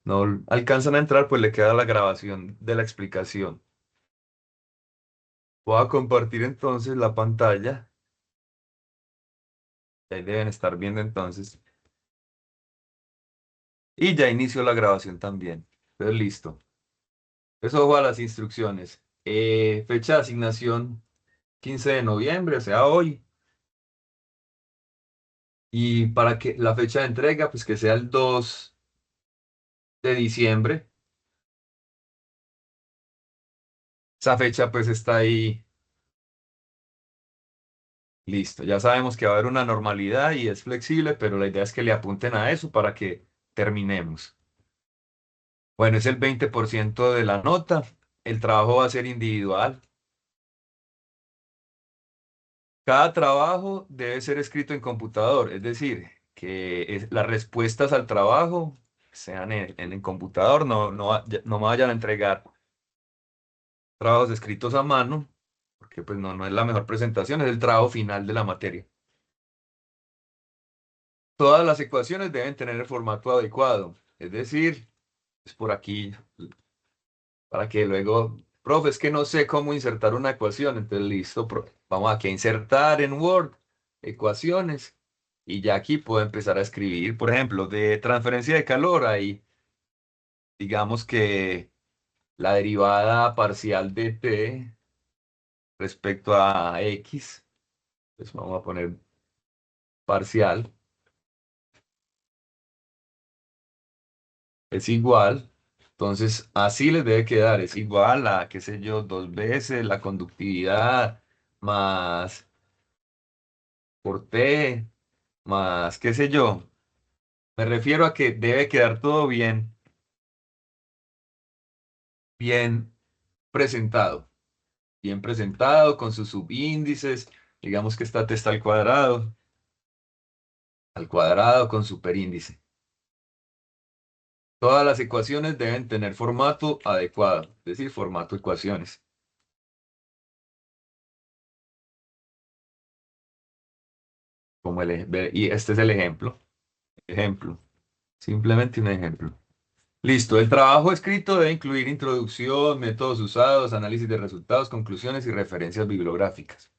no alcanzan a entrar, pues le queda la grabación de la explicación. Voy a compartir entonces la pantalla. Ahí deben estar viendo entonces. Y ya inició la grabación también. Entonces, listo. Eso va a las instrucciones. Fecha de asignación 15 de noviembre, o sea, hoy. Y para que la fecha de entrega, pues que sea el 2 de diciembre. Esa fecha pues está ahí. Listo. Ya sabemos que va a haber una normalidad y es flexible, pero la idea es que le apunten a eso para que terminemos. Bueno, es el 20% de la nota. El trabajo va a ser individual. Cada trabajo debe ser escrito en computador, es decir, que las respuestas al trabajo sean en el computador, no me vayan a entregar trabajos escritos a mano, porque pues no es la mejor presentación, es el trabajo final de la materia. Todas las ecuaciones deben tener el formato adecuado, es decir, es por aquí, para que luego, profe, es que no sé cómo insertar una ecuación, entonces listo, vamos aquí a insertar en Word ecuaciones y ya aquí puedo empezar a escribir, por ejemplo, de transferencia de calor, ahí digamos que la derivada parcial de t respecto a x, pues vamos a poner parcial, es igual, entonces así les debe quedar, es igual a, qué sé yo, dos veces la conductividad más por t más, qué sé yo. Me refiero a que debe quedar todo bien, bien presentado, bien presentado con sus subíndices. Digamos que esta t está al cuadrado con superíndice. Todas las ecuaciones deben tener formato adecuado, es decir, formato ecuaciones. Y este es el ejemplo. Ejemplo. Simplemente un ejemplo. Listo. El trabajo escrito debe incluir introducción, métodos usados, análisis de resultados, conclusiones y referencias bibliográficas.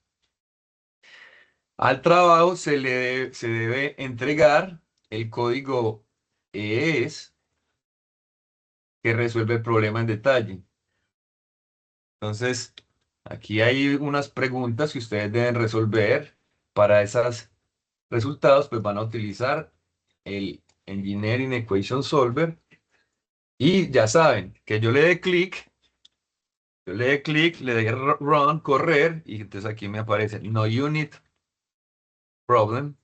Al trabajo se debe entregar el código EES que resuelve el problema en detalle. Entonces, aquí hay unas preguntas que ustedes deben resolver. Para esos resultados, pues van a utilizar el Engineering Equation Solver. Y ya saben que yo le dé clic, le dé run, correr, y entonces aquí me aparece no unit problem.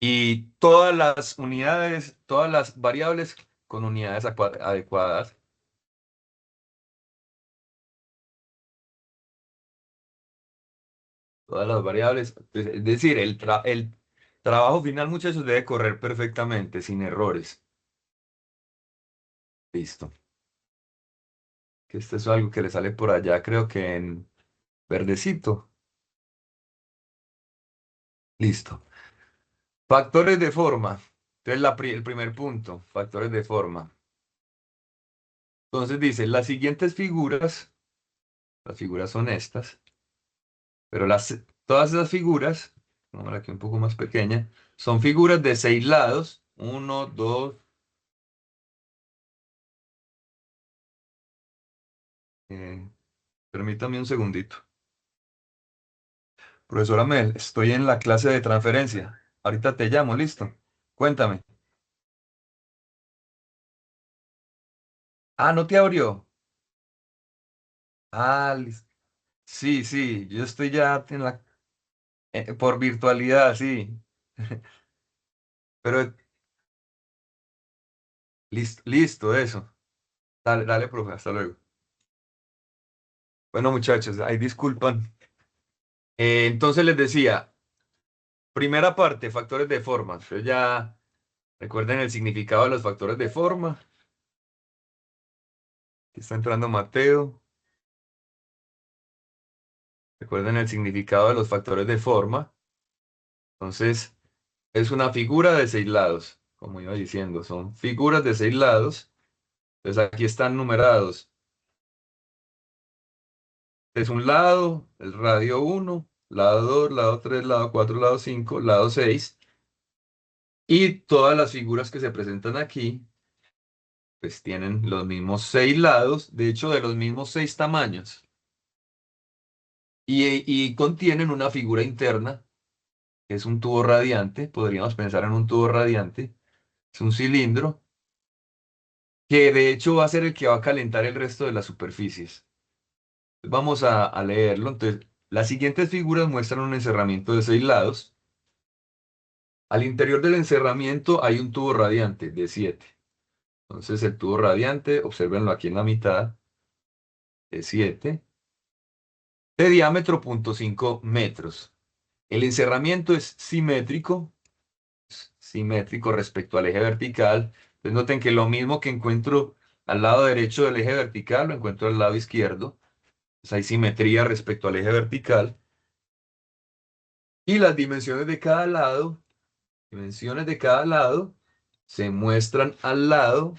Y todas las unidades, todas las variables con unidades adecuadas. Todas las variables. Pues, es decir, el trabajo final, muchachos, debe correr perfectamente, sin errores. Listo. Que esto es algo que le sale por allá, creo que en verdecito. Listo. Factores de forma. Entonces, el primer punto, factores de forma. Entonces dice, las figuras son estas, pero todas esas figuras, vamos aquí un poco más pequeña, son figuras de 6 lados. Uno, dos, eh, permítame un segundito. Profesora Mel, estoy en la clase de transferencia. Ahorita te llamo, listo. Cuéntame. Ah, ¿no te abrió? Ah, listo. Sí, sí, yo estoy ya por virtualidad, sí. Pero listo, listo, eso. Dale, dale, profe, hasta luego. Bueno, muchachos, ahí disculpan. Entonces les decía, primera parte, factores de forma. Ustedes ya recuerden el significado de los factores de forma. Aquí está entrando Mateo. Recuerden el significado de los factores de forma. Entonces, Es una figura de 6 lados, como iba diciendo, son figuras de 6 lados. Entonces aquí están numerados. Es un lado, el radio 1, lado 2, lado 3, lado 4, lado 5, lado 6. Y todas las figuras que se presentan aquí, pues tienen los mismos 6 lados, de hecho de los mismos 6 tamaños. Y contienen una figura interna, que es un tubo radiante, podríamos pensar en un tubo radiante, es un cilindro, que de hecho va a ser el que va a calentar el resto de las superficies. Vamos a leerlo. Entonces, las siguientes figuras muestran un encerramiento de 6 lados. Al interior del encerramiento hay un tubo radiante de 7. Entonces, el tubo radiante, obsérvenlo aquí en la mitad, de 7, de diámetro 0,5 metros. El encerramiento es simétrico respecto al eje vertical. Entonces, noten que lo mismo que encuentro al lado derecho del eje vertical, lo encuentro al lado izquierdo. Entonces, hay simetría respecto al eje vertical. Y las dimensiones de cada lado se muestran al lado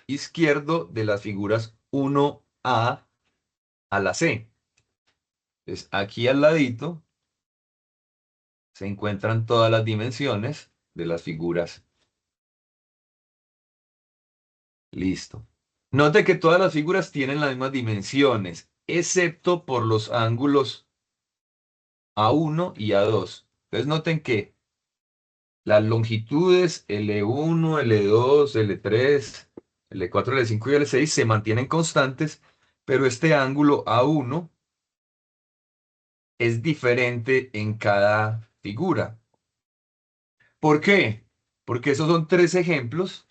izquierdo de las figuras 1A a la C. Entonces, aquí al ladito se encuentran todas las dimensiones de las figuras. Listo. Note que todas las figuras tienen las mismas dimensiones, excepto por los ángulos A1 y A2. Entonces, noten que las longitudes L1, L2, L3, L4, L5 y L6 se mantienen constantes, pero este ángulo A1 es diferente en cada figura. ¿Por qué? Porque esos son 3 ejemplos.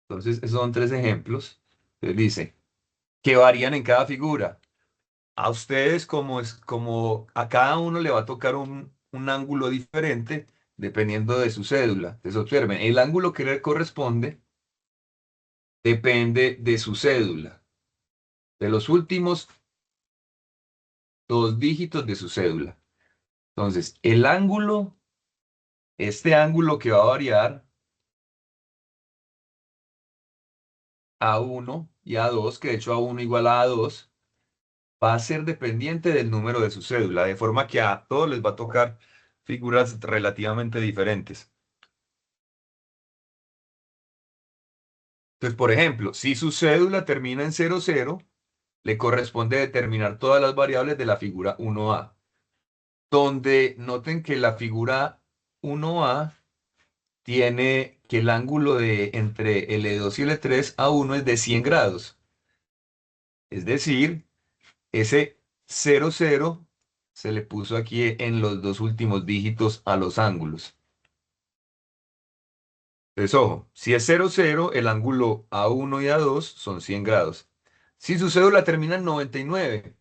Entonces, esos son 3 ejemplos. Entonces dice, que varían en cada figura. A ustedes como a cada uno le va a tocar un ángulo diferente dependiendo de su cédula. Entonces, observen, el ángulo que le corresponde depende de su cédula, de los últimos 2 dígitos de su cédula. Entonces, este ángulo que va a variar A1 y A2, que de hecho A1 igual a A2, va a ser dependiente del número de su cédula, de forma que a todos les va a tocar figuras relativamente diferentes. Entonces, por ejemplo, si su cédula termina en 00, le corresponde determinar todas las variables de la figura 1A, donde noten que la figura 1A tiene que el ángulo de entre L2 y L3 a 1 es de 100 grados. Es decir, ese 00 se le puso aquí en los 2 últimos dígitos a los ángulos. Entonces, ojo, si es 00, el ángulo A1 y A2 son 100 grados. Si su cédula termina en 99,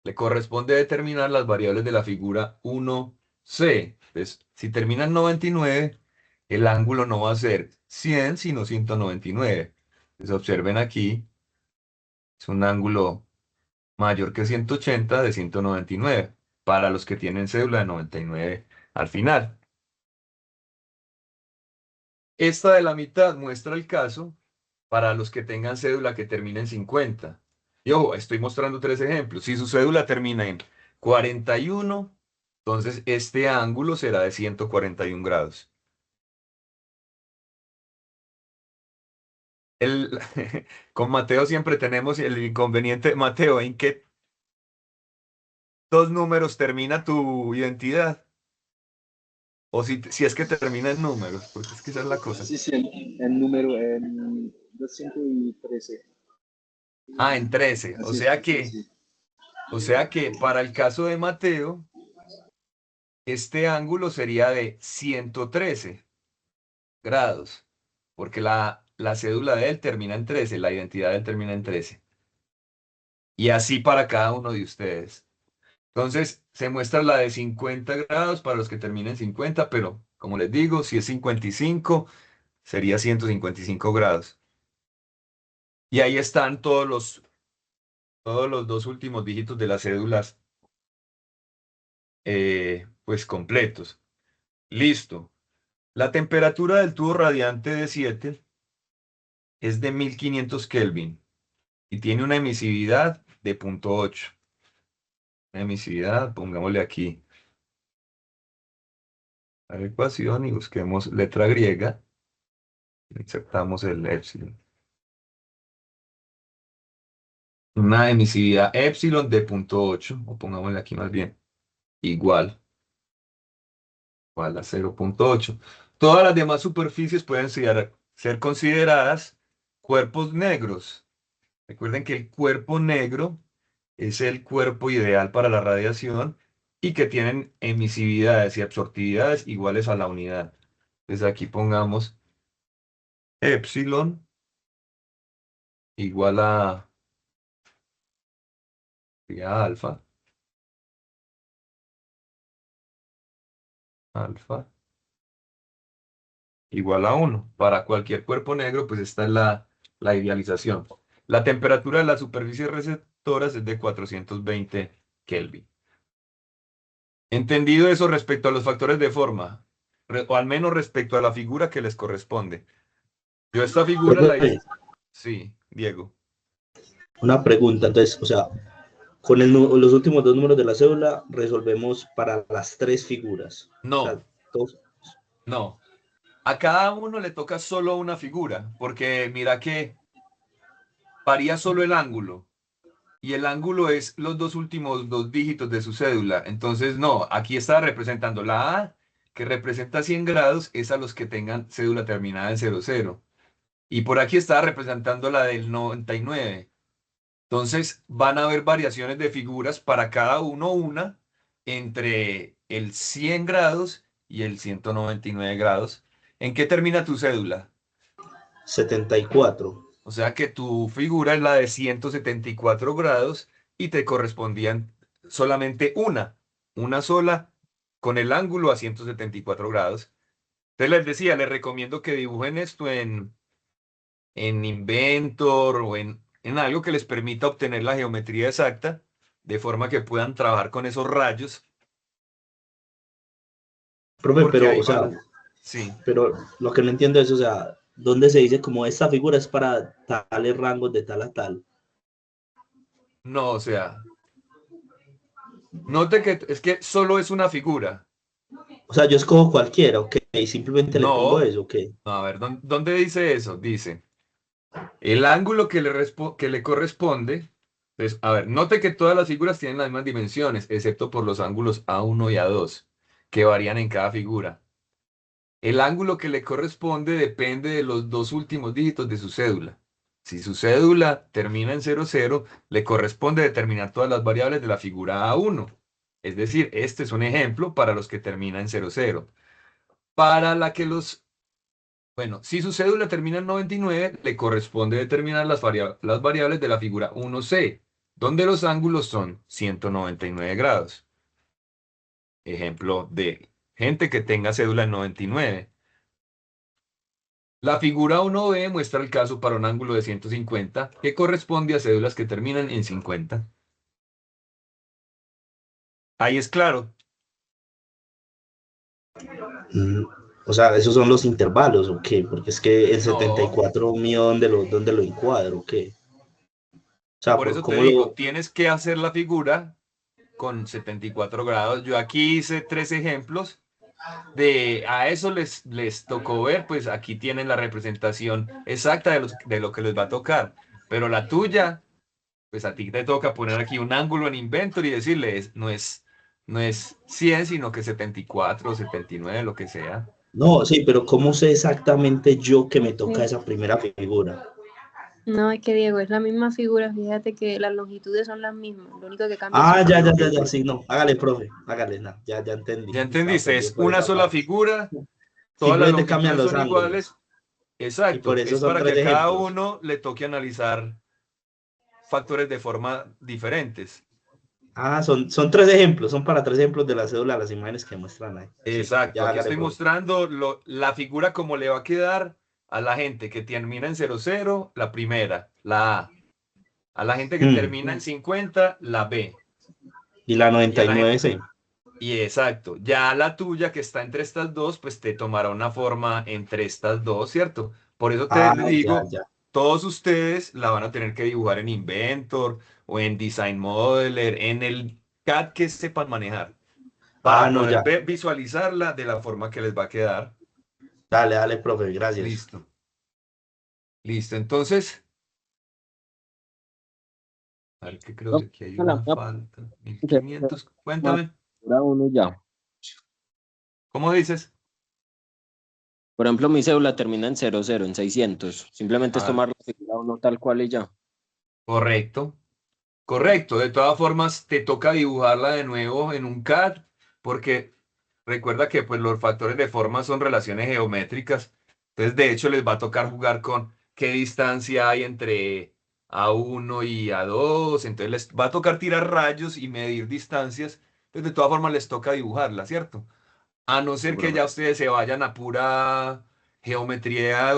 le corresponde determinar las variables de la figura 1C. Entonces, si termina en 99, el ángulo no va a ser 100, sino 199. Entonces, observen aquí, es un ángulo mayor que 180 de 199, para los que tienen cédula de 99 al final. Esta de la mitad muestra el caso para los que tengan cédula que termine en 50. Y ojo, estoy mostrando 3 ejemplos. Si su cédula termina en 41, entonces este ángulo será de 141 grados. El, con Mateo siempre tenemos el inconveniente. Mateo, ¿en qué 2 números termina tu identidad? O si es que termina en números, porque es que esa es la cosa. Sí, sí, en número, en 213. Ah, en 13. Así es, sí. O sea que para el caso de Mateo, este ángulo sería de 113 grados, porque la cédula de él termina en 13, la identidad de él termina en 13. Y así para cada uno de ustedes. Entonces, se muestra la de 50 grados para los que terminen 50, pero como les digo, si es 55, sería 155 grados. Y ahí están todos los 2 últimos dígitos de las cédulas, pues completos. Listo. La temperatura del tubo radiante de 7 es de 1500 Kelvin y tiene una emisividad de 0,8. Una emisividad, pongámosle aquí a la ecuación y busquemos letra griega. Insertamos el epsilon. Una emisividad epsilon de 0,8, o pongámosle aquí más bien, igual a 0,8. Todas las demás superficies pueden ser consideradas cuerpos negros. Recuerden que el cuerpo negro es el cuerpo ideal para la radiación y que tienen emisividades y absortividades iguales a la unidad. Entonces aquí pongamos epsilon igual a alfa igual a 1. Para cualquier cuerpo negro, pues esta es la idealización. La temperatura de las superficies receptoras es de 420 Kelvin. Entendido eso respecto a los factores de forma, o al menos respecto a la figura que les corresponde. Yo esta figura la hice. Profe, Sí, Diego. una pregunta, entonces, o sea, con los últimos dos números de la cédula resolvemos para las tres figuras. O No, sea, todos. no. A cada uno le toca solo una figura, porque mira que varía solo el ángulo. Y el ángulo es los dos últimos dos dígitos de su cédula. Entonces, no, aquí está representando la A, que representa 100 grados, es a los que tengan cédula terminada en 00. Y por aquí está representando la del 99. Entonces, van a haber variaciones de figuras para cada uno una entre el 100 grados y el 199 grados. ¿En qué termina tu cédula? 74. O sea que tu figura es la de 174 grados y te correspondían solamente una sola, con el ángulo a 174 grados. Entonces les decía, les recomiendo que dibujen esto en Inventor o en algo que les permita obtener la geometría exacta, de forma que puedan trabajar con esos rayos, Profe, porque pero, ahí o sea, van. Sí, pero lo que no entiendo es, o sea, ¿dónde se dice como esta figura es para tales rangos de tal a tal? no, o sea, note que es que solo es una figura. O sea, yo escojo cualquiera, ok, y simplemente le pongo No, eso, ok. no, a ver, ¿dónde dice eso? Dice, el ángulo que le corresponde. Entonces, a ver, note que todas las figuras tienen las mismas dimensiones, excepto por los ángulos A1 y A2, que varían en cada figura. El ángulo que le corresponde depende de los dos últimos dígitos de su cédula. Si su cédula termina en 00, le corresponde determinar todas las variables de la figura A1. Es decir, este es un ejemplo para los que terminan en 00. Para la que los Bueno, si su cédula termina en 99, le corresponde determinar las variables de la figura 1C, donde los ángulos son 199 grados. Ejemplo de gente que tenga cédula en 99. La figura 1B muestra el caso para un ángulo de 150, que corresponde a cédulas que terminan en 50. Ahí es claro. Mm, o sea, esos son los intervalos, ok, porque es que el No, 74 mío, ¿dónde lo encuadro, ok? O sea, por por eso te cómo digo, lo. tienes que hacer la figura con 74 grados. Yo aquí hice tres ejemplos. A eso les tocó ver, pues aquí tienen la representación exacta de lo que les va a tocar. Pero la tuya, pues a ti te toca poner aquí un ángulo en Inventor y decirle, no es 100 sino que 74 o 79 lo que sea. No, sí, pero ¿cómo sé exactamente yo que me toca Sí. esa primera figura? No, es que Diego, es la misma figura, fíjate que las longitudes son las mismas, lo único que cambia Ah, son ya, los ya, Lo ya, que, ya, sí, no, hágale, profe, hágale, no, ya entendí, ya estaba entendiste, perdido es por una esa sola parte. figura, todas las Simplemente cambian longitudes los son iguales. ángulos y por Exacto, eso es son para que tres a cada ejemplos. uno le toque analizar factores de forma diferentes. Ah, son tres ejemplos, son para tres ejemplos de la cédula, las imágenes que muestran ahí. Sí, Exacto, ya aquí hágale, estoy profe. mostrando la figura como le va a quedar a la gente que termina en 00, la primera, la A. A la gente que Hmm. termina en 50, la B. Y la Y a la 99, gente, sí. Y exacto, ya la tuya que está entre estas dos, pues te tomará una forma entre estas dos, ¿cierto? Por eso te Ah, ya, digo, ya. todos ustedes la van a tener que dibujar en Inventor o en Design Modeler, en el CAD que sepan manejar, Ah, para no, poder ya. visualizarla de la forma que les va a quedar. Dale, dale, profe, gracias. Listo, listo. Entonces, a ver que creo No, que aquí hay la una mía falta. se 1500, llama cuéntame, figura uno ya. ¿cómo dices? Por ejemplo, mi cédula termina en 00, en 600. Simplemente es Ah, tomar la figura uno tal cual y ya. correcto. Correcto, de todas formas te toca dibujarla de nuevo en un CAD porque recuerda que pues los factores de forma son relaciones geométricas. Entonces de hecho les va a tocar jugar con qué distancia hay entre A1 y A2. Entonces les va a tocar tirar rayos y medir distancias. Entonces de todas formas les toca dibujarla, ¿cierto? A no Sí, ser que profe. ya ustedes se vayan a pura geometría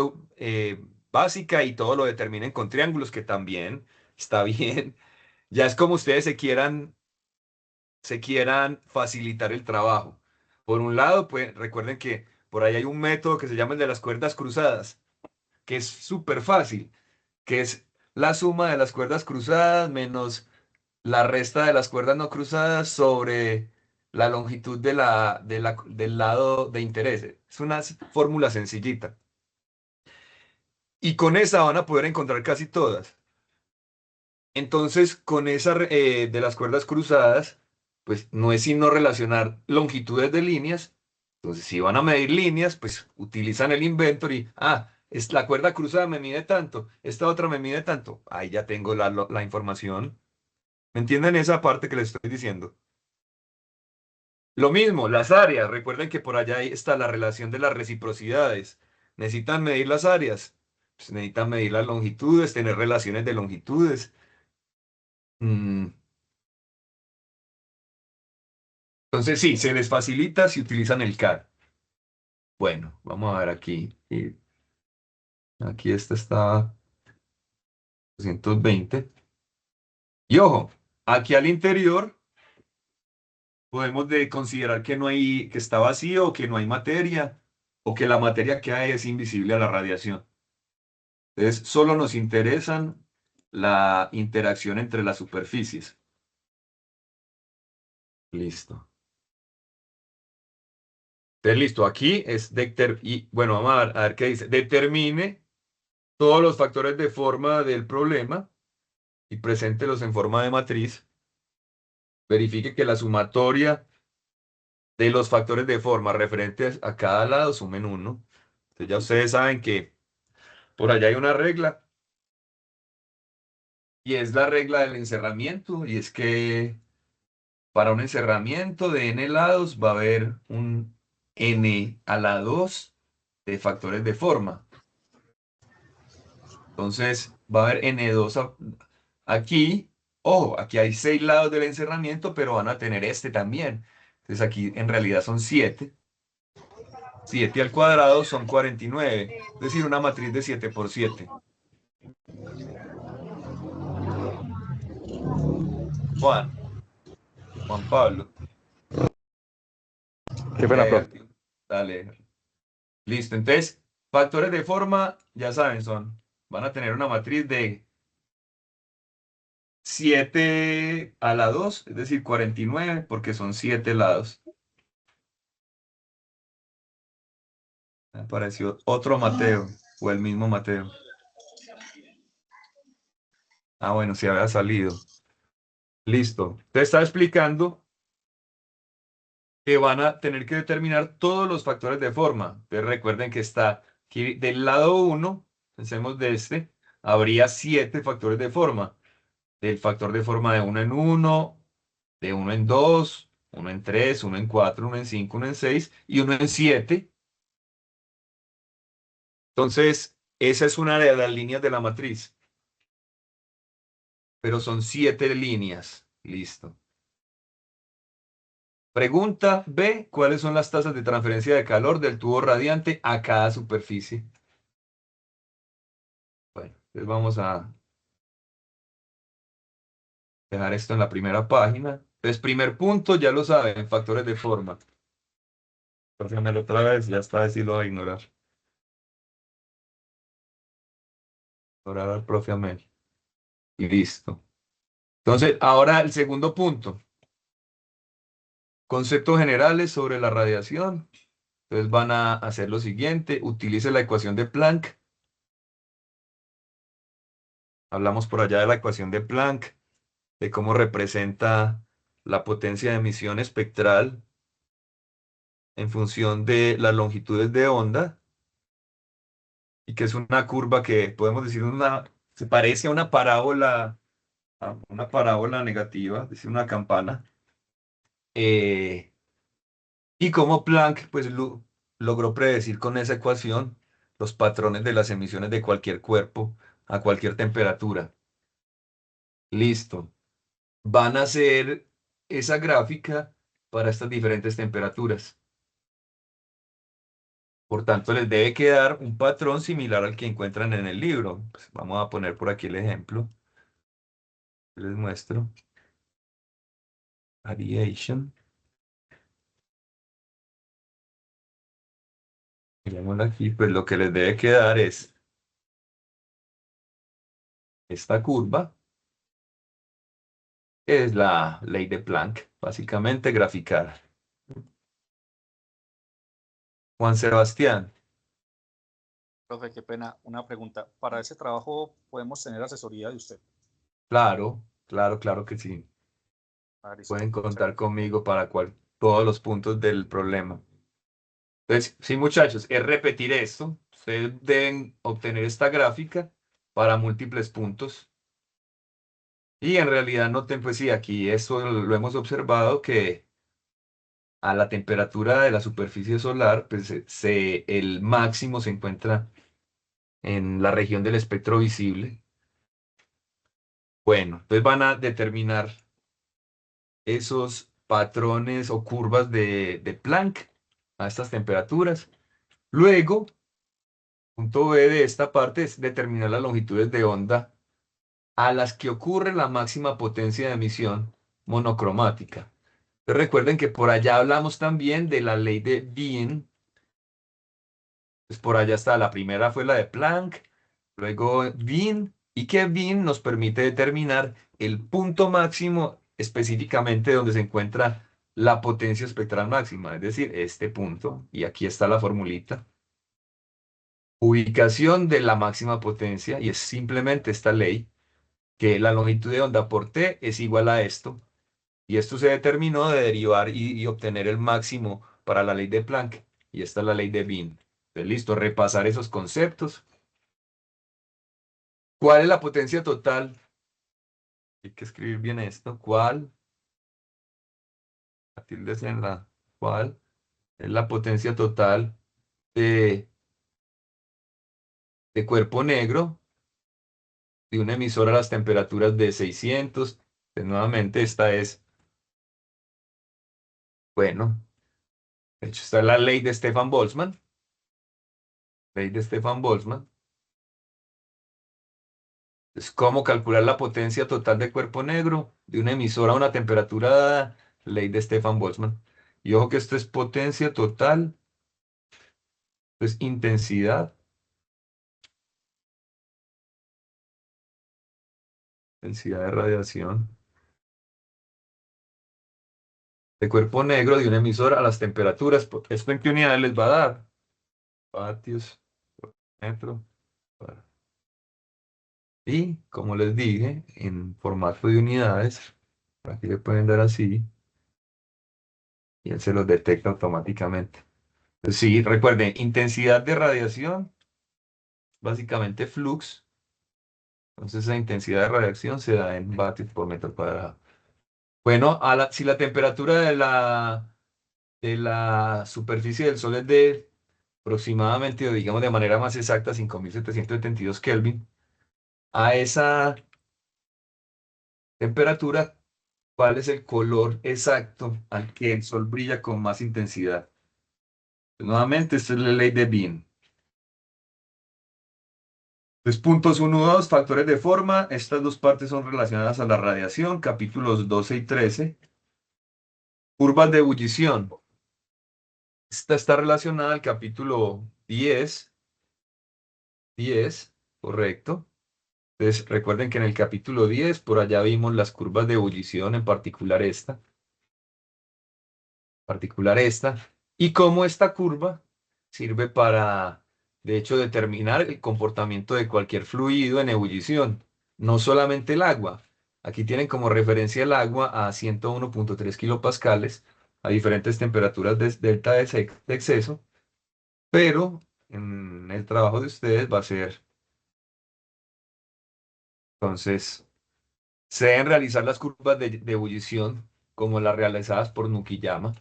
básica y todo lo determinen con triángulos, que también está bien. Ya es como ustedes se quieran facilitar el trabajo. Por un lado, pues recuerden que por ahí hay un método que se llama el de las cuerdas cruzadas, que es súper fácil, que es la suma de las cuerdas cruzadas menos la resta de las cuerdas no cruzadas sobre la longitud del lado de interés. Es una fórmula sencillita. Y con esa van a poder encontrar casi todas. Entonces, con esa de las cuerdas cruzadas, pues no es sino relacionar longitudes de líneas. Entonces, si van a medir líneas, pues utilizan el inventor y, es la cuerda cruzada me mide tanto, esta otra me mide tanto. Ahí ya tengo la información. ¿Me entienden esa parte que les estoy diciendo? Lo mismo, las áreas. Recuerden que por allá ahí está la relación de las reciprocidades. Necesitan medir las áreas. Pues necesitan medir las longitudes, tener relaciones de longitudes. Mm, Entonces, sí, se les facilita si utilizan el CAD. Bueno, vamos a ver aquí. Y aquí esta está 220. Y ojo, aquí al interior podemos considerar que no hay, que está vacío, o que no hay materia, o que la materia que hay es invisible a la radiación. Entonces, solo nos interesan la interacción entre las superficies. Listo. Entonces, listo, aquí es y bueno, vamos a ver qué dice. Determine todos los factores de forma del problema y preséntelos en forma de matriz. Verifique que la sumatoria de los factores de forma referentes a cada lado sumen 1. Entonces ya ustedes saben que por allá hay una regla y es la regla del encerramiento, y es que para un encerramiento de n lados va a haber un n a la 2 de factores de forma. Entonces va a haber n2 aquí. Ojo, aquí hay 6 lados del encerramiento, pero van a tener este también. Entonces aquí en realidad son 7. 7 al cuadrado son 49. Es decir, una matriz de 7 por 7. Juan, Juan Pablo. Qué pena, profe. Eh, Dale. Listo. Entonces, factores de forma, ya saben, van a tener una matriz de 7 a la 2, es decir, 49, porque son 7 lados. Me apareció otro Mateo, o el mismo Mateo. Bueno, se había salido. Listo. Te está explicando que van a tener que determinar todos los factores de forma. Entonces recuerden que está aquí del lado uno, pensemos de este, habría 7 factores de forma. Del factor de forma de uno en uno, de uno en 2, uno en 3, uno en 4, uno en 5, uno en 6 y uno en 7. Entonces, esa es una de las líneas de la matriz, pero son 7 líneas. Listo. Pregunta B, ¿cuáles son las tasas de transferencia de calor del tubo radiante a cada superficie? Bueno, entonces vamos a dejar esto en la primera página. Entonces, primer punto, ya lo saben, factores de forma. Perdóname otra vez, ya está, si lo voy a ignorar. Ignorar al profe Amel. Y listo. Entonces, ahora el segundo punto. Conceptos generales sobre la radiación. Entonces van a hacer lo siguiente. Utilice la ecuación de Planck. Hablamos por allá de la ecuación de Planck, de cómo representa la potencia de emisión espectral en función de las longitudes de onda, y que es una curva que podemos decir se parece a una parábola negativa, es decir, una campana. Y cómo Planck pues, logró predecir con esa ecuación los patrones de las emisiones de cualquier cuerpo a cualquier temperatura. Listo. Van a hacer esa gráfica para estas diferentes temperaturas. Por tanto, les debe quedar un patrón similar al que encuentran en el libro. Pues vamos a poner por aquí el ejemplo. Les muestro. Radiation. Miremoslo aquí, pues lo que les debe quedar es esta curva, que es la ley de Planck, básicamente graficada. Juan Sebastián, Profe, qué pena. Una pregunta. Para ese trabajo podemos tener asesoría de usted. claro, claro, claro que sí. Ah, listo. Pueden Muchas contar gracias. conmigo para todos los puntos del problema. Entonces, sí, muchachos, es repetir esto. Ustedes deben obtener esta gráfica para múltiples puntos. Y en realidad noten, pues sí, aquí esto lo hemos observado que a la temperatura de la superficie solar, pues el máximo se encuentra en la región del espectro visible. Bueno, entonces van a determinar esos patrones o curvas de Planck a estas temperaturas. Luego, punto B de esta parte es determinar las longitudes de onda a las que ocurre la máxima potencia de emisión monocromática. Entonces, recuerden que por allá hablamos también de la ley de Wien. Pues por allá está, la primera fue la de Planck, luego Wien, y que Wien nos permite determinar el punto máximo específicamente donde se encuentra la potencia espectral máxima, es decir, este punto, y aquí está la formulita. Ubicación de la máxima potencia, y es simplemente esta ley, que la longitud de onda por T es igual a esto, y esto se determinó de derivar y obtener el máximo para la ley de Planck, y esta es la ley de Wien. Entonces, listo, repasar esos conceptos. ¿Cuál es la potencia total? Hay que escribir bien esto. ¿Cuál? La tilde en la ¿cuál? Es la potencia total de, de cuerpo negro de un emisor a las temperaturas de 600. Pues, nuevamente, esta es, bueno, de hecho, está la ley de Stefan Boltzmann. Ley de Stefan Boltzmann. Es cómo calcular la potencia total de cuerpo negro de un emisor a una temperatura dada. Ley de Stefan Boltzmann. Y ojo que esto es potencia total, es intensidad de radiación de cuerpo negro de un emisor a las temperaturas. ¿Esto en qué unidades les va a dar? Vatios por metro. Y como les dije, en formato de unidades, aquí le pueden dar así y él se los detecta automáticamente. Entonces, sí, recuerden, intensidad de radiación, básicamente flux. Entonces, esa intensidad de radiación se da en vatios por metro cuadrado. Bueno, si la temperatura de la superficie del Sol es de aproximadamente, o digamos de manera más exacta, 5.772 Kelvin, a esa temperatura, ¿cuál es el color exacto al que el Sol brilla con más intensidad? Pues, nuevamente, esta es la ley de Wien. Entonces, puntos 1, 2, factores de forma. Estas dos partes son relacionadas a la radiación, capítulos 12 y 13. Curvas de ebullición. Esta está relacionada al capítulo 10. 10, correcto. Entonces, recuerden que en el capítulo 10, por allá vimos las curvas de ebullición, en particular esta, y cómo esta curva sirve para, de hecho, determinar el comportamiento de cualquier fluido en ebullición, no solamente el agua. Aquí tienen como referencia el agua a 101.3 kilopascales, a diferentes temperaturas de delta de exceso, pero en el trabajo de ustedes va a ser, entonces, se deben realizar las curvas de ebullición como las realizadas por Nukiyama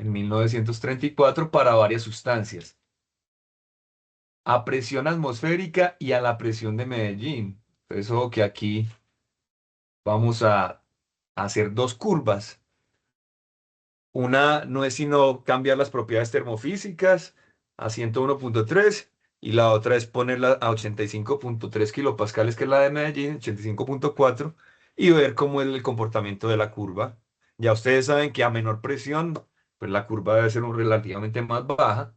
en 1934 para varias sustancias, a presión atmosférica y a la presión de Medellín. Entonces, ojo que aquí vamos a hacer dos curvas. Una no es sino cambiar las propiedades termofísicas a 101.3 y la otra es ponerla a 85.3 kilopascales, que es la de Medellín, 85.4, y ver cómo es el comportamiento de la curva. Ya ustedes saben que a menor presión, pues la curva debe ser relativamente más baja,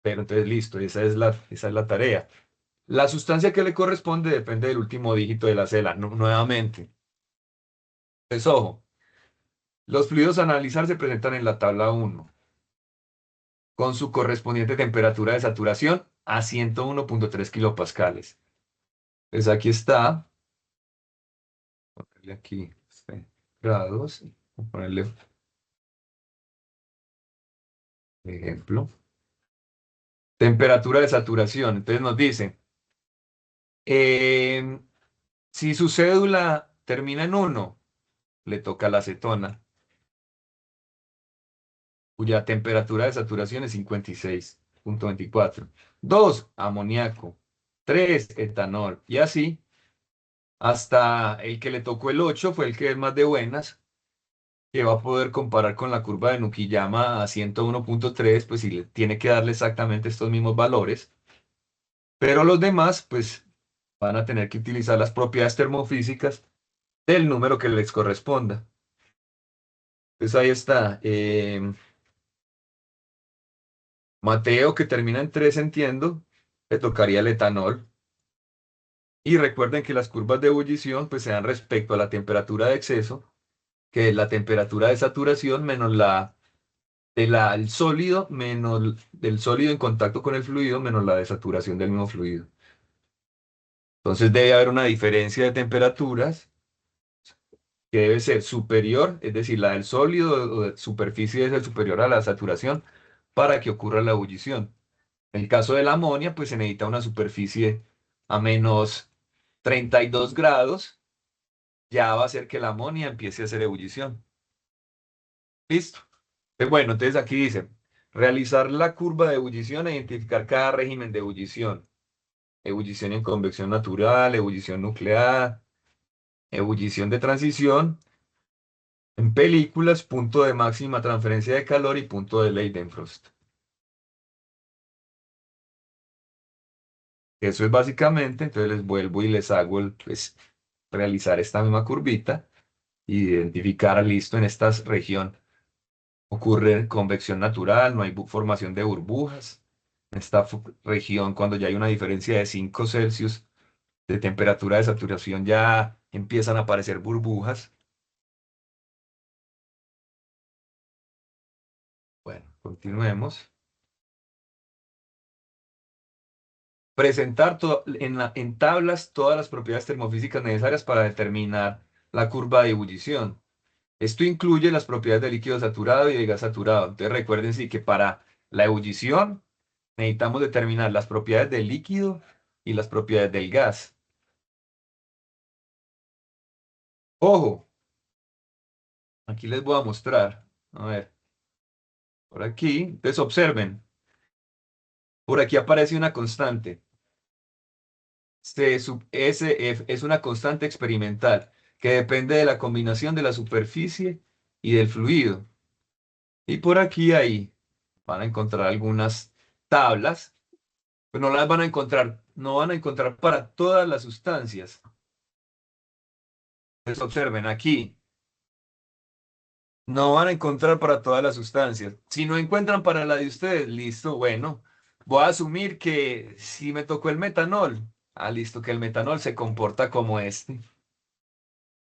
pero entonces listo, esa es la tarea. La sustancia que le corresponde depende del último dígito de la cela, nuevamente. Entonces, ojo, los fluidos a analizar se presentan en la tabla 1, con su correspondiente temperatura de saturación a 101.3 kilopascales. Pues aquí está, ponerle aquí grados, voy a ponerle ejemplo. Temperatura de saturación, entonces nos dice, si su cédula termina en 1, le toca la acetona, cuya temperatura de saturación es 56.24. 2, amoníaco. 3, etanol. Y así, hasta el que le tocó el 8 fue el que es más de buenas, que va a poder comparar con la curva de Nukiyama a 101.3, pues si tiene que darle exactamente estos mismos valores. Pero los demás, pues van a tener que utilizar las propiedades termofísicas del número que les corresponda. Pues ahí está. Mateo, que termina en 3, entiendo, le tocaría el etanol. Y recuerden que las curvas de ebullición pues se dan respecto a la temperatura de exceso, que es la temperatura de saturación menos el sólido, menos del sólido en contacto con el fluido, menos la de saturación del mismo fluido. Entonces debe haber una diferencia de temperaturas que debe ser superior, es decir, la del sólido o de superficie debe ser superior a la saturación para que ocurra la ebullición. En el caso de la amonia, pues se necesita una superficie a menos 32 grados, ya va a hacer que la amonia empiece a hacer ebullición. ¿Listo? Bueno, entonces aquí dice, realizar la curva de ebullición e identificar cada régimen de ebullición. Ebullición en convección natural, ebullición nuclear, ebullición de transición, en películas, punto de máxima transferencia de calor y punto de Leidenfrost. Eso es básicamente, entonces les vuelvo y les hago pues, realizar esta misma curvita, identificar, listo, en esta región ocurre convección natural, no hay formación de burbujas. En esta región, cuando ya hay una diferencia de 5 Celsius de temperatura de saturación, ya empiezan a aparecer burbujas. Bueno, continuemos. Presentar en tablas todas las propiedades termofísicas necesarias para determinar la curva de ebullición. Esto incluye las propiedades de líquido saturado y de gas saturado. Entonces recuerden sí que para la ebullición necesitamos determinar las propiedades del líquido y las propiedades del gas. Ojo, aquí les voy a mostrar. A ver, por aquí. Entonces observen. Por aquí aparece una constante. C sub SF es una constante experimental que depende de la combinación de la superficie y del fluido. Y por aquí ahí van a encontrar algunas tablas, pero no las van a encontrar, no van a encontrar para todas las sustancias. Entonces observen aquí. No van a encontrar para todas las sustancias. Si no encuentran para la de ustedes, listo, bueno. Voy a asumir que si me tocó el metanol, listo, que el metanol se comporta como este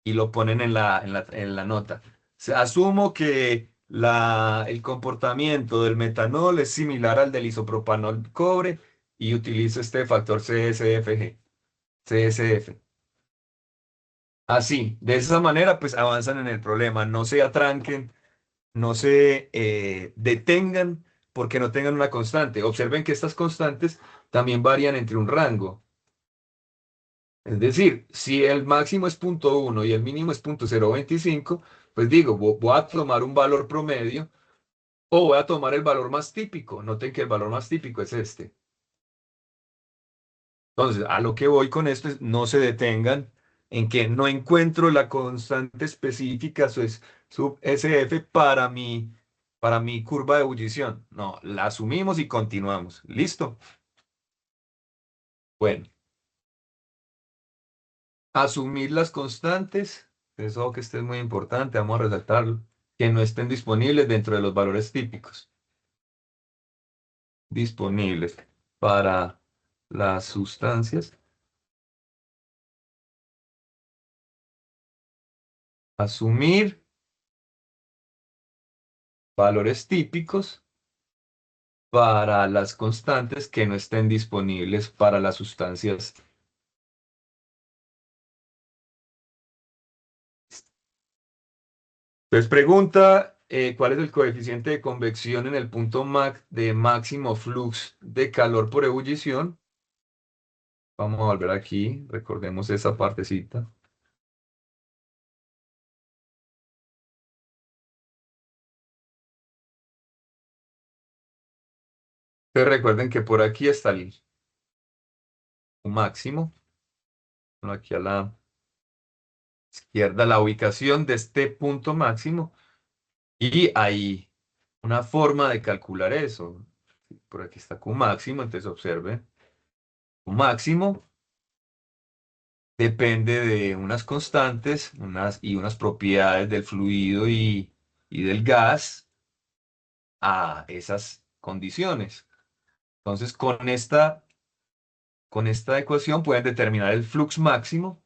y lo ponen en la nota. Asumo que el comportamiento del metanol es similar al del isopropanol cobre y utilizo este factor CSFG, CSF. Así, de esa manera, pues avanzan en el problema, no se atranquen, no se detengan porque no tengan una constante. Observen que estas constantes también varían entre un rango. Es decir, si el máximo es 0,1 y el mínimo es 0,025, pues digo, voy a tomar un valor promedio o voy a tomar el valor más típico. Noten que el valor más típico es este. Entonces, a lo que voy con esto es no se detengan en que no encuentro la constante específica sub SF para mi curva de ebullición. No, la asumimos y continuamos. ¿Listo? Bueno, asumir las constantes, eso que este es muy importante, vamos a resaltarlo, que no estén disponibles dentro de los valores típicos. Disponibles para las sustancias. Asumir valores típicos para las constantes que no estén disponibles para las sustancias. Entonces pregunta, ¿cuál es el coeficiente de convección en el punto de máximo flux de calor por ebullición? Vamos a volver aquí, recordemos esa partecita. Entonces recuerden que por aquí está el máximo. Bueno, aquí a la izquierda la ubicación de este punto máximo. Y hay una forma de calcular eso. Por aquí está Q máximo, entonces observen. Q máximo depende de unas constantes y unas propiedades del fluido y del gas a esas condiciones. Entonces, con esta ecuación pueden determinar el flux máximo.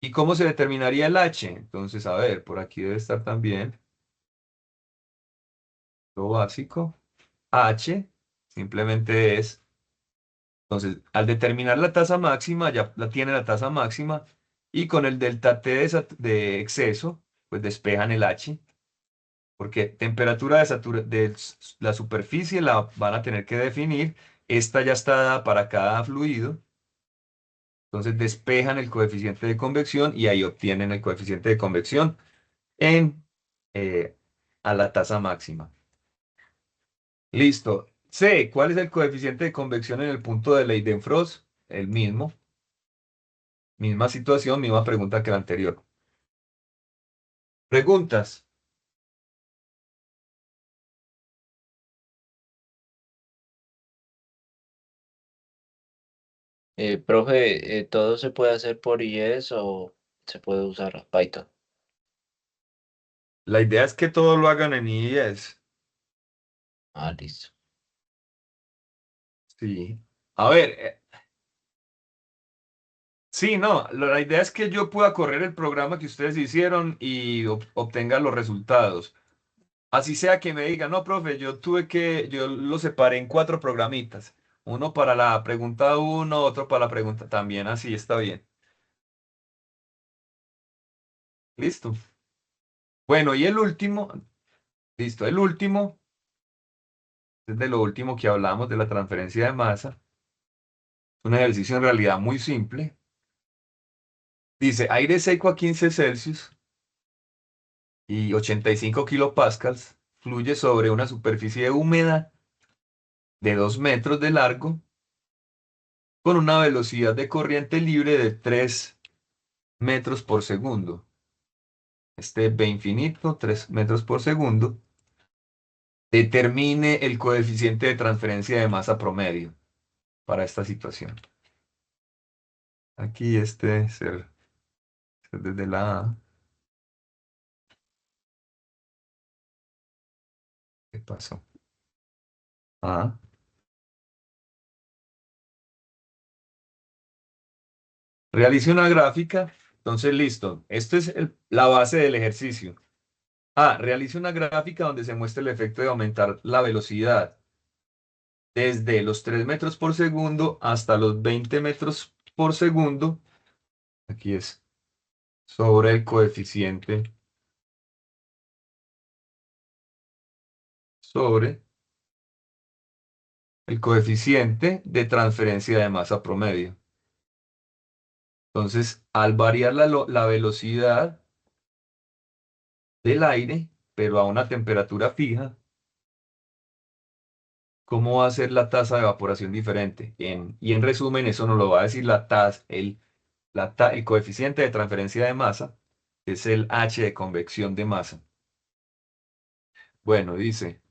¿Y cómo se determinaría el H? Entonces, a ver, por aquí debe estar también lo básico. H simplemente es, entonces, al determinar la tasa máxima, ya la tiene la tasa máxima, y con el delta T de exceso, pues despejan el H, porque temperatura de la superficie la van a tener que definir. Esta ya está dada para cada fluido. Entonces despejan el coeficiente de convección y ahí obtienen el coeficiente de convección en, eh, a la tasa máxima. Listo. C, ¿cuál es el coeficiente de convección en el punto de Leidenfrost? El mismo. Misma situación, misma pregunta que la anterior. Preguntas. Profe, ¿todo se puede hacer por IES o se puede usar Python? La idea es que todo lo hagan en IES. Ah, listo. Sí. A ver, sí, no, la idea es que yo pueda correr el programa que ustedes hicieron y obtenga los resultados. Así sea que me digan, no, profe, yo lo separé en 4 programitas. Uno para la pregunta uno, otro para la pregunta también, así está bien. Listo. Bueno, y el último, listo, el último, es de lo último que hablamos de la transferencia de masa. Es un ejercicio en realidad muy simple. Dice, aire seco a 15 Celsius y 85 kilopascals fluye sobre una superficie húmeda de 2 metros de largo con una velocidad de corriente libre de 3 metros por segundo. Este B infinito, 3 metros por segundo. Determine el coeficiente de transferencia de masa promedio para esta situación. Aquí ser desde la A. ¿Qué pasó? Ah, realice una gráfica. Entonces, listo. Esta es la base del ejercicio. Realice una gráfica donde se muestre el efecto de aumentar la velocidad desde los 3 metros por segundo hasta los 20 metros por segundo. Aquí es sobre el coeficiente sobre el coeficiente de transferencia de masa promedio. Entonces, al variar la velocidad del aire, pero a una temperatura fija, ¿cómo va a ser la tasa de evaporación diferente? Y en resumen, eso nos lo va a decir la tasa, el coeficiente de transferencia de masa, que es el H de convección de masa. Bueno, dice,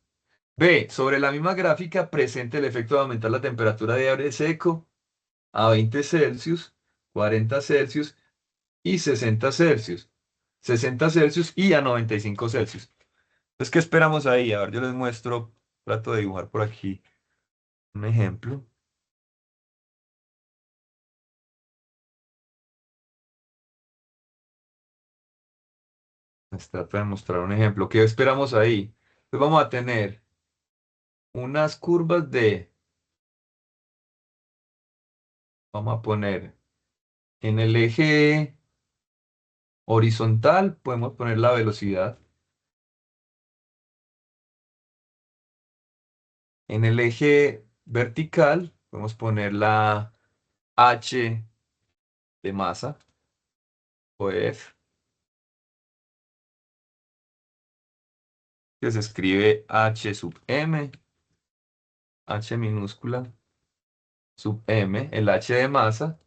B, sobre la misma gráfica presente el efecto de aumentar la temperatura de aire seco a 20 Celsius, 40 Celsius y 60 Celsius. 60 Celsius y a 95 Celsius. Entonces, ¿qué esperamos ahí? A ver, yo les muestro, trato de dibujar por aquí un ejemplo. Les trato de mostrar un ejemplo. ¿Qué esperamos ahí? Pues vamos a tener unas curvas vamos a poner en el eje horizontal, podemos poner la velocidad. En el eje vertical, podemos poner la H de masa, o F, que se escribe H sub M, H minúscula, sub M, el H de masa,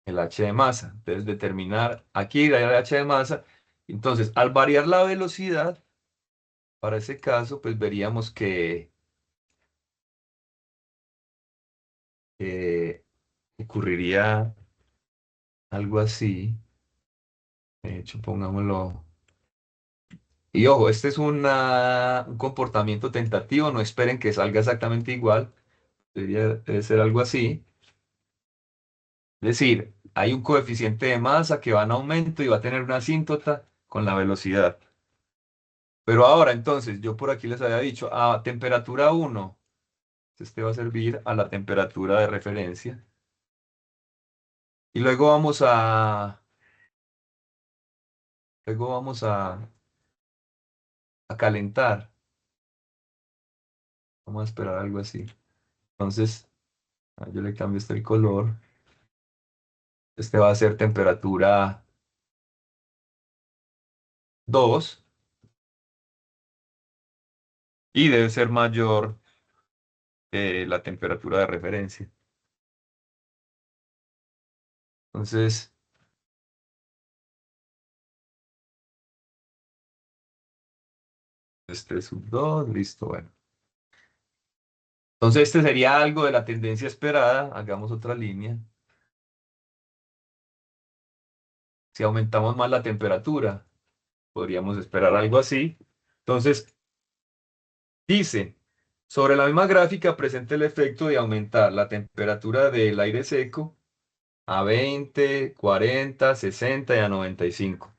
el H de masa. Entonces, determinar aquí el H de masa. Entonces, al variar la velocidad, para ese caso, pues veríamos que ocurriría algo así. De hecho, pongámoslo. Y ojo, este es un comportamiento tentativo, no esperen que salga exactamente igual, debe ser algo así. Es decir, hay un coeficiente de masa que va en aumento y va a tener una asíntota con la velocidad. Pero ahora, entonces, yo por aquí les había dicho, a temperatura 1, este va a servir a la temperatura de referencia. Y luego vamos a calentar. Vamos a esperar algo así. Entonces, yo le cambio el color. Este va a ser temperatura 2 y debe ser mayor que la temperatura de referencia. Entonces, este es sub 2, listo, bueno. Entonces, este sería algo de la tendencia esperada. Hagamos otra línea. Si aumentamos más la temperatura, podríamos esperar algo así. Entonces, dice, sobre la misma gráfica presenta el efecto de aumentar la temperatura del aire seco a 20, 40, 60 y a 95.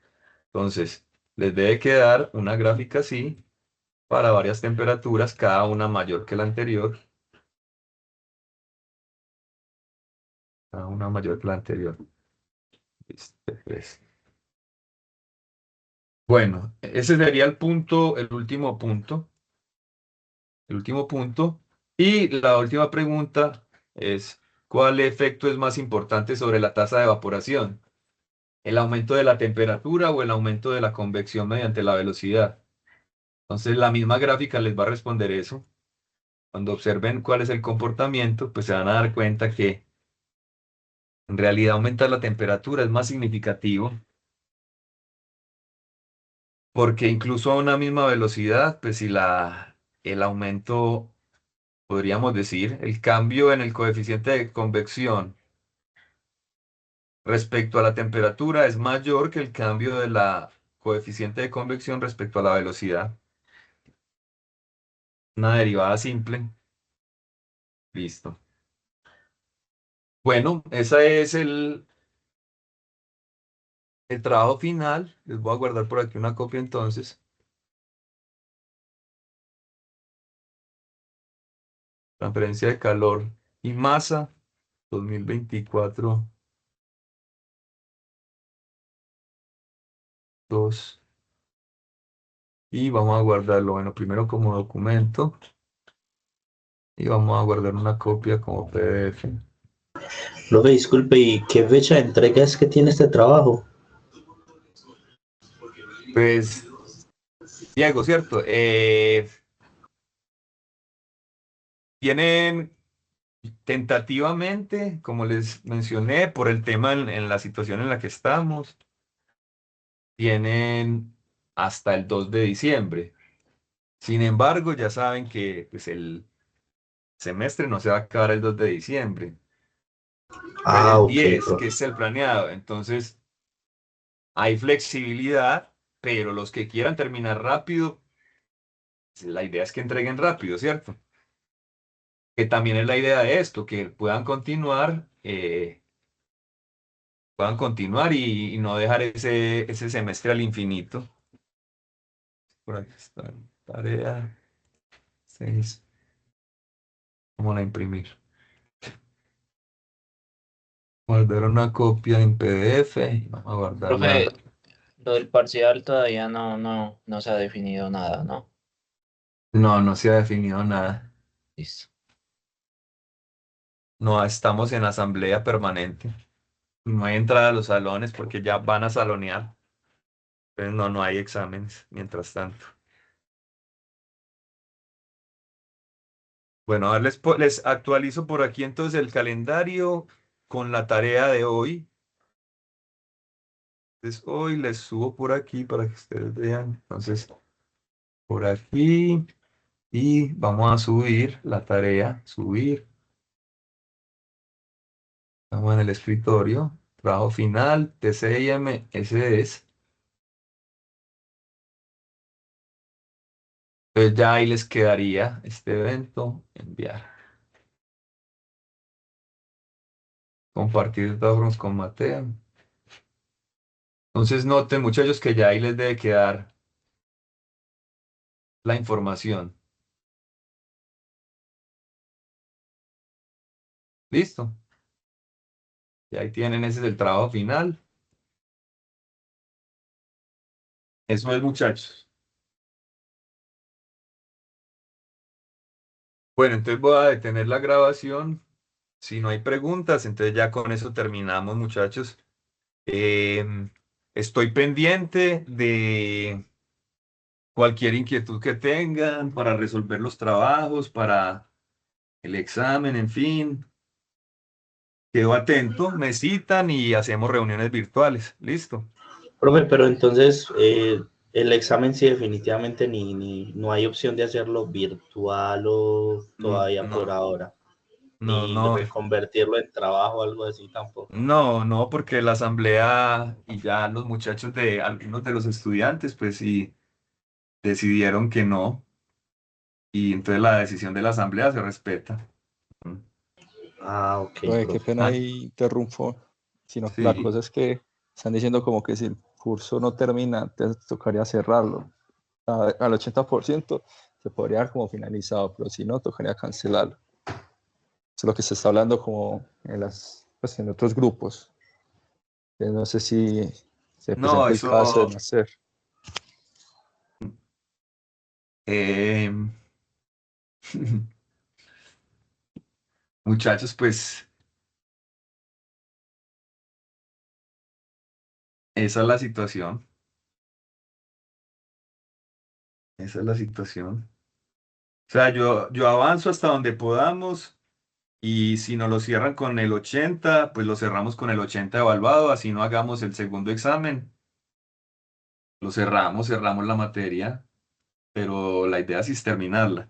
Entonces, les debe quedar una gráfica así para varias temperaturas, cada una mayor que la anterior. Cada una mayor que la anterior. Este, pues. Bueno, ese sería el punto, el último punto. El último punto. Y la última pregunta es, ¿cuál efecto es más importante sobre la tasa de evaporación? ¿El aumento de la temperatura o el aumento de la convección mediante la velocidad? Entonces, la misma gráfica les va a responder eso. Cuando observen cuál es el comportamiento, pues se van a dar cuenta que en realidad aumentar la temperatura es más significativo porque incluso a una misma velocidad, pues si el aumento, podríamos decir, el cambio en el coeficiente de convección respecto a la temperatura es mayor que el cambio de la coeficiente de convección respecto a la velocidad. Una derivada simple. Listo. Bueno, ese es el trabajo final. Les voy a guardar por aquí una copia entonces. Transferencia de calor y masa 2024. 2. Y vamos a guardarlo, bueno, primero como documento. Y vamos a guardar una copia como PDF. Profe, disculpe, ¿y qué fecha de entrega es que tiene este trabajo? Pues, Diego, ¿cierto? Tienen tentativamente, como les mencioné, por el tema en la situación en la que estamos, tienen hasta el 2 de diciembre. Sin embargo, ya saben que pues, el semestre no se va a acabar el 2 de diciembre, pues Ah, el ok, 10, que profe. es el planeado. Entonces, hay flexibilidad, pero los que quieran terminar rápido, la idea es que entreguen rápido, ¿cierto? Que también es la idea de esto, que puedan continuar y no dejar ese semestre al infinito. Por aquí está, tarea 6. Vamos a imprimir. Guardar una copia en PDF y vamos a guardarla. Profe, lo del parcial todavía no se ha definido nada, ¿no? No, no se ha definido nada. Listo. No, estamos en asamblea permanente. No hay entrada a los salones porque ya van a salonear. Pero no hay exámenes mientras tanto. Bueno, a ver, les actualizo por aquí entonces el calendario con la tarea de hoy. Entonces, hoy les subo por aquí para que ustedes vean. Entonces, por aquí. Y vamos a subir la tarea. Subir. Estamos en el escritorio. Trabajo final. TCIM. Ese es. Entonces ya ahí les quedaría este evento. Enviar. Compartir de todas formas con Mateo. Entonces noten, muchachos, que ya ahí les debe quedar la información. ¿Listo? Y ahí tienen, ese es el trabajo final. Eso es, muchachos. Bueno, entonces voy a detener la grabación. Si no hay preguntas, entonces ya con eso terminamos, muchachos. Estoy pendiente de cualquier inquietud que tengan para resolver los trabajos, para el examen, en fin. Quedo atento, me citan y hacemos reuniones virtuales. ¿Listo? Profe, pero entonces el examen sí definitivamente no hay opción de hacerlo virtual o todavía por No, ahora, no, ni no. reconvertirlo en trabajo o algo así tampoco. No, no, porque la asamblea y ya los muchachos de algunos de los estudiantes, pues sí, decidieron que no, y entonces la decisión de la asamblea se respeta. Mm. Ah, ok, Oye, qué profe. pena Ah, ahí interrumpo, sino la sí, cosa es que están diciendo como que si el curso no termina, entonces tocaría cerrarlo. Al 80% se podría dar como finalizado, pero si no, tocaría cancelarlo. Eso es lo que se está hablando como en pues en otros grupos. No sé si se no, presenta el caso de eso, nacer. eh, muchachos, pues esa es la situación, esa es la situación. O sea, yo avanzo hasta donde podamos y si nos lo cierran con el 80, pues lo cerramos con el 80 evaluado, así no hagamos el segundo examen, lo cerramos la materia, pero la idea sí es terminarla.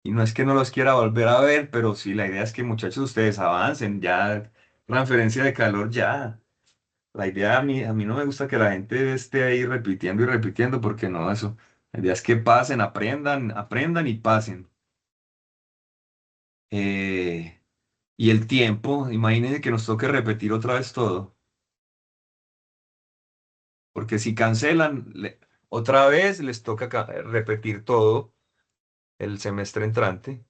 Y no es que no los quiera volver a ver, pero sí, la idea es que muchachos ustedes avancen, ya transferencia de calor ya. La idea a mí no me gusta que la gente esté ahí repitiendo y repitiendo porque no, eso. La idea es que pasen, aprendan y pasen. Y el tiempo, imagínense que nos toque repetir otra vez todo. Porque si cancelan, otra vez les toca repetir todo el semestre entrante.